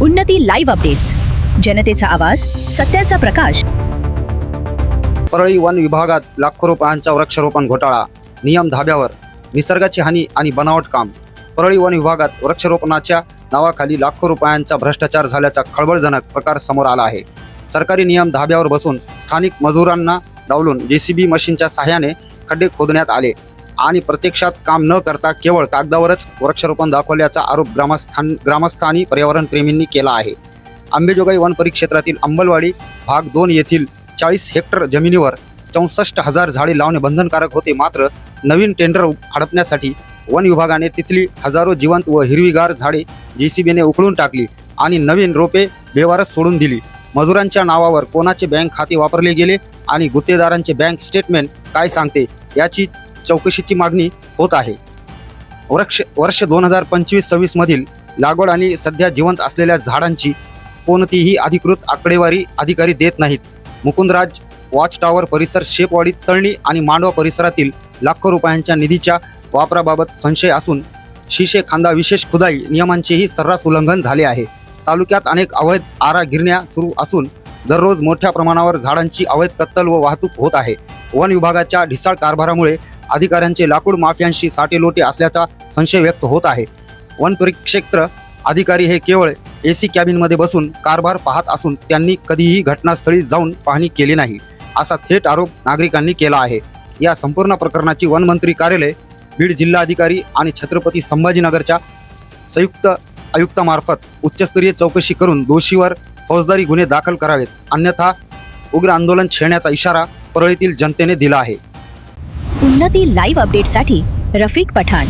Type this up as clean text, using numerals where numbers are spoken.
उन्नती live updates, जनतेचा आवाज, सत्याचा प्रकाश। परळी वन विभागात लाखो रुपयांचा वृक्षारोपण घोटाळा, नियम धाब्यावर, निसर्गाची हानी आणि बनावट काम। परळी वन विभागात वृक्षारोपणाच्या नावाखाली लाखो रुपयांचा भ्रष्टाचार झाल्याचा खळबळजनक प्रकार समोर आला आहे। सरकारी नियम धाब्यावर बसून स्थानिक मजुरांना डावलून JCB मशीनच्या सहाय्याने खड्डे खोदण्यात आले आणि प्रत्यक्षात काम न करता केवळ कागदावरच वृक्षारोपण दाखवल्याचा आरोप ग्रामस्थांनी पर्यावरण प्रेमींनी केला आहे। अंबेजोगाई वन परिक्षेत्रातील अंबलवाडी भाग 2 येथील 40 हेक्टर जमिनीवर 64,000 झाडे लावणे बंधनकारक होते। मात्र नवीन टेंडर हडपण्यासाठी वन विभागाने तिथली हजारो जिवंत व हिरवीगार झाडे JCBने उखळून टाकली आणि नवीन रोपे बेवारस सोडून दिली। मजुरांच्या नावावर कोणाचे बँक खाते वापरले गेले आणि गुत्तेदारांचे बँक स्टेटमेंट काय सांगते याची चौकशीची मागणी होत आहे। वर्ष 2025-26 मधील लागवड आणि सध्या जिवंत असलेल्या झाडांची कोणतीही अधिकृत आकडेवारी अधिकारी देत नाहीत। मुकुंदराज वॉच टॉवर परिसर, शेपवाडी, तळणी आणि मांडवा परिसरातील लाखो रुपयांच्या निधीच्या वापराबाबत संशय असून शिशे खांदा विशेष खुदाई नियमांचेही सर्रास उल्लंघन झाले आहे। तालुक्यात अनेक अवैध आरा गिरण्या सुरू असून दररोज मोठ्या प्रमाणावर झाडांची अवैध कत्तल व वाहतूक होत आहे। वन विभागाच्या ढिसाळ कारभारामुळे अधिकाऱ्यांचे लाकूड माफियांशी साटेलोटे असल्याचा संशय व्यक्त होत आहे। वन परिक्षेत्र अधिकारी हे केवळ AC कॅबिनमध्ये बसून कारभार पाहत असून त्यांनी कधीही घटनास्थळी जाऊन पाहणी केली नाही, असा थेट आरोप नागरिकांनी केला आहे। या संपूर्ण प्रकरणाची वनमंत्री कार्यालय, बीड जिल्हाधिकारी आणि छत्रपती संभाजीनगरच्या संयुक्त आयुक्तामार्फत उच्चस्तरीय चौकशी करून दोषीवर फौजदारी गुन्हे दाखल करावेत, अन्यथा उग्र आंदोलन छेडण्याचा इशारा परळीतील जनतेने दिला आहे। उन्नती लाईव्ह अपडेट्ससाठी रफिक पठाण।